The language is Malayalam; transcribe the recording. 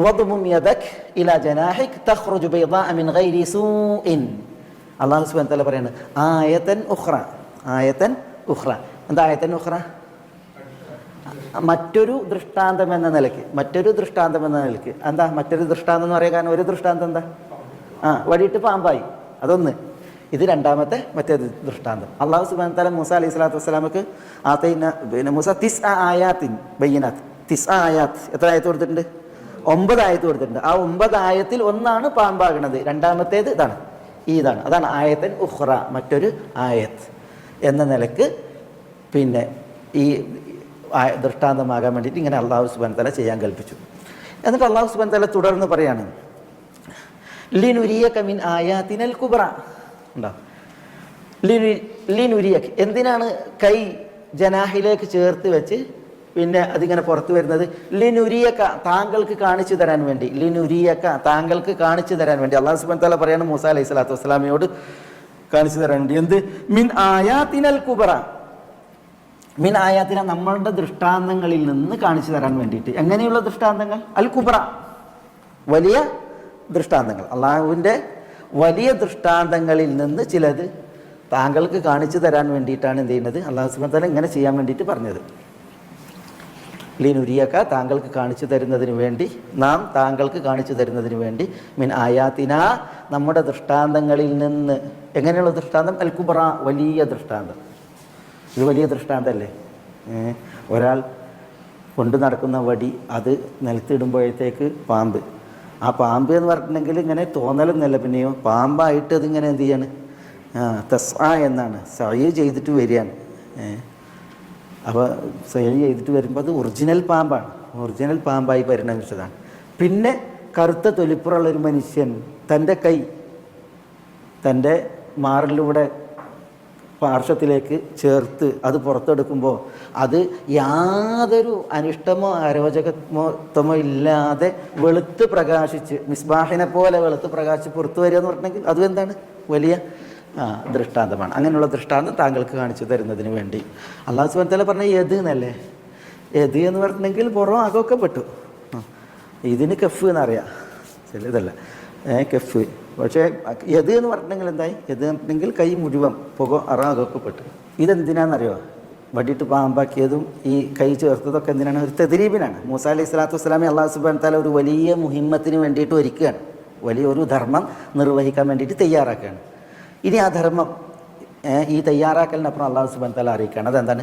വദ്മും യദക് ഇലാ ജനാഹിക് തഖ്റുജു ബൈദാഅ മിൻ ഗൈരി സൂഇൻ. അല്ലാഹു സുബ്ഹാനഹു വ തആല പറയാണ് ആയതൻ ഉഖ്റ. ആയതൻ ഉഖ്റ. എന്താ ആയതൻ ഉഖ്റ? മറ്റൊരു ദൃഷ്ടാന്തം എന്ന നിലയ്ക്ക്. മറ്റൊരു ദൃഷ്ടാന്തം എന്ന നിലയ്ക്ക് എന്താ മറ്റൊരു ദൃഷ്ടാന്തം എന്ന് പറയാൻ കാരണം ഒരു ദൃഷ്ടാന്തം എന്താ? വടിയിട്ട് പാമ്പായി, അതൊന്ന്. ഇത് രണ്ടാമത്തെ മറ്റേത് ദൃഷ്ടാന്തം. അള്ളാഹു സുബ്ഹാനഹു വ തആല മൂസ അലൈഹി സ്വലാത്തു വസ്സലാമക്ക് പിന്നെ മൂസ ആയാത്തിൻ ബയ്യിനാത്ത്. ആയാത്ത് എത്ര ആയത്ത് കൊടുത്തിട്ടുണ്ട്? 9 ആയത്ത് കൊടുത്തിട്ടുണ്ട്. ആ 9 ആയത്തിൽ ഒന്നാണ് പാമ്പാകണത്, രണ്ടാമത്തേത് ഇതാണ്. ഇതാണ്, അതാണ് ആയത്തൻ ഉഖ്റ, മറ്റൊരു ആയത്ത് എന്ന നിലക്ക് പിന്നെ ഈ ദൃഷ്ടാന്തമാകാൻ വേണ്ടിയിട്ട് ഇങ്ങനെ അള്ളാഹു സുബ്ഹാനഹു വ തആല ചെയ്യാൻ കൽപ്പിച്ചു. എന്നിട്ട് അള്ളാഹു സുബ്ഹാനഹു വ തആല തുടർന്ന് പറയാണ് ലിനുരിയക മിൻ ആയാതിനൽ കുബ്ര. ഉണ്ടോ? ലിനുരിയക്, എന്തിനാണ് കൈ ജനാഹിലേക്ക് ചേർത്ത് വെച്ച് പിന്നെ അതിങ്ങനെ പുറത്ത് വരുന്നത്? ലിനുരിയക, താങ്കൾക്ക് കാണിച്ചു തരാൻ വേണ്ടി. ലിനുരിയക, താങ്കൾക്ക് കാണിച്ചു തരാൻ വേണ്ടി. അള്ളാഹു സുബ്ഹാനഹു വ തആല പറയാണ് മൂസ അലൈഹി സ്വലാത്തു വസ്സലാമയോട് കാണിച്ചു തരാൻ വേണ്ടി. എന്ത്? മിൻ ആയാതിനൽ കുബ്ര. മിൻ ആയാത്തിന, നമ്മളുടെ ദൃഷ്ടാന്തങ്ങളിൽ നിന്ന് കാണിച്ചു തരാൻ വേണ്ടിയിട്ട്. എങ്ങനെയുള്ള ദൃഷ്ടാന്തങ്ങൾ? അൽ കുബ്ര, വലിയ ദൃഷ്ടാന്തങ്ങൾ. അള്ളാഹുവിൻ്റെ വലിയ ദൃഷ്ടാന്തങ്ങളിൽ നിന്ന് ചിലത് താങ്കൾക്ക് കാണിച്ചു തരാൻ വേണ്ടിയിട്ടാണ് എന്ത് ചെയ്യുന്നത്? അള്ളാഹു സുബ്ഹാനഹു വ തആല ഇങ്ങനെ ചെയ്യാൻ വേണ്ടിയിട്ട് പറഞ്ഞത്. ലിനുരിയക, താങ്കൾക്ക് കാണിച്ചു തരുന്നതിന് വേണ്ടി, നാം താങ്കൾക്ക് കാണിച്ചു തരുന്നതിന് വേണ്ടി. മിൻ ആയാത്തിന, നമ്മുടെ ദൃഷ്ടാന്തങ്ങളിൽ നിന്ന്. എങ്ങനെയുള്ള ദൃഷ്ടാന്തം? അൽ കുബ്ര, വലിയ ദൃഷ്ടാന്തം. ഇത് വലിയ ദൃഷ്ടാന്തമല്ലേ? ഒരാൾ കൊണ്ടു നടക്കുന്ന വടി, അത് നിലത്തിടുമ്പോഴത്തേക്ക് പാമ്പ്. ആ പാമ്പ് എന്ന് പറഞ്ഞിട്ടുണ്ടെങ്കിൽ ഇങ്ങനെ തോന്നലൊന്നുമല്ല, പിന്നെയോ പാമ്പായിട്ട് അതിങ്ങനെ എന്ത് ചെയ്യാണ്? തസ്ആ എന്നാണ്, സഅയ് ചെയ്തിട്ട് വരികയാണ്. അപ്പോൾ സഅയ് ചെയ്തിട്ട് വരുമ്പോൾ അത് ഒറിജിനൽ പാമ്പാണ്, ഒറിജിനൽ പാമ്പായി പരിണമിച്ചതാണ്. പിന്നെ കറുത്ത തൊലിപ്പുറമുള്ളൊരു മനുഷ്യൻ തൻ്റെ കൈ തൻ്റെ മാറിലൂടെ പാർശ്വത്തിലേക്ക് ചേർത്ത് അത് പുറത്തെടുക്കുമ്പോൾ അത് യാതൊരു അനിഷ്ടമോ അരോചകത്വമോ ഇല്ലാതെ വെളുത്ത് പ്രകാശിച്ച്, മിസ്ബാഹിനെ പോലെ വെളുത്ത് പ്രകാശിച്ച് പുറത്തു വരിക എന്ന് പറഞ്ഞിട്ടുണ്ടെങ്കിൽ അതും എന്താണ്? വലിയ ദൃഷ്ടാന്തമാണ്. അങ്ങനെയുള്ള ദൃഷ്ടാന്തം താങ്കൾക്ക് കാണിച്ചു തരുന്നതിന് വേണ്ടി. അല്ലാഹു സുബ്ഹാനഹു വ തആല പറഞ്ഞ യദ് എന്നല്ലേ? യദ് എന്ന് പറഞ്ഞിട്ടുണ്ടെങ്കിൽ പുറം അകമൊക്കെ പെട്ടു. ഇതിന് കഫ് എന്നറിയാം, ചിലതല്ല കഫ്. പക്ഷേ യദ് എന്ന് പറഞ്ഞിട്ടുണ്ടെങ്കിൽ എന്തായി? യദ് പറഞ്ഞിട്ടുണ്ടെങ്കിൽ കൈ മുഴുവൻ പുക അറാകൊക്കെ പെട്ടു. ഇതെന്തിനാണെന്നറിയോ? വടിയിട്ട് പാമ്പാക്കിയതും ഈ കൈ ചേർത്തതൊക്കെ എന്തിനാണ്? ഒരു തദ്രീബിനാണ്. മൂസ അലൈഹി സ്വലാത്തു വസ്സലാമെ അല്ലാഹു സുബ്ഹാനഹു വ തആല ഒരു വലിയ മുഹിമ്മത്തിന് വേണ്ടിയിട്ട് ഒരുക്കുകയാണ്, വലിയൊരു ധർമ്മം നിർവഹിക്കാൻ വേണ്ടിയിട്ട് തയ്യാറാക്കുകയാണ്. ഇനി ആ ധർമ്മം ഈ തയ്യാറാക്കലിനപ്പുറം അല്ലാഹു സുബ്ഹാനഹു വ തആല അറിയിക്കുകയാണ്. അതെന്താണ്?